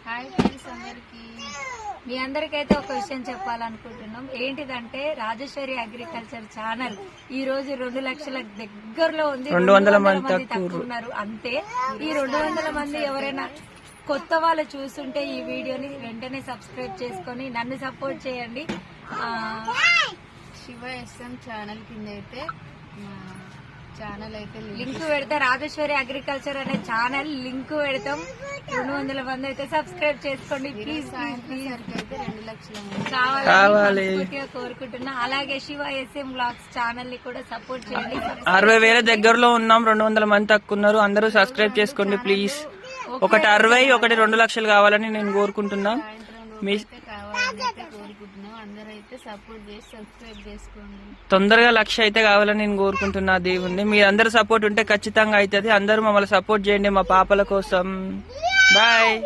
Hi friends అందరికి. మీ అందరికైతే ఒక విషయం చెప్పాలనుకుంటున్నాం. ఏంటిదంటే రాజేశ్వరి అగ్రికల్చర్ ఛానల్ ఈ రోజు 2 లక్షల దగ్గరలో ఉంది. 200 మంది తక్కువ ఉన్నారు అంతే. ఈ 200 మంది ఎవరైనా కొత్త వాళ్ళు చూస్తుంటే ఈ వీడియోని వెంటనే సబ్స్క్రైబ్ చేసుకొని నన్ను సపోర్ట్ చేయండి. శివ ఎస్ఎం ఛానల్ కింద అయితే ఛానల్ అయితే లింక్ పెడతా. రాజేశ్వరి అగ్రికల్చర్ అనే ఛానల్ లింక్ పెడతాం. 200 మంది అయితే సబ్స్క్రైబ్ చేసుకోండి ప్లీజ్. అయితే 2 లక్షల కావాలి కోరుకుంటున్నా. అలాగే శివ ఎస్ఎం బ్లాగ్స్ ఛానల్ ని కూడా సపోర్ట్ చేయండి. 60,000 దగ్గరలో ఉన్నాం, 200 మంది తక్కువ ఉన్నారు. అందరూ సబ్స్క్రైబ్ చేసుకోండి ప్లీజ్. ఒకటి 60, ఒకటి 2 లక్షలు కావాలని నేను కోరుకుంటున్నా. కోరుకుంటున్నాం అందరైతే సపోర్ట్ చేసి సబ్స్క్రైబ్ చేసుకోండి. తొందరగా 1,00,000 అయితే కావాలని నేను కోరుకుంటున్నా దేవుణ్ణి. మీ అందరు సపోర్ట్ ఉంటే ఖచ్చితంగా అవుతుంది. అందరూ మమ్మల్ని సపోర్ట్ చేయండి మా పాపల కోసం. బాయ్.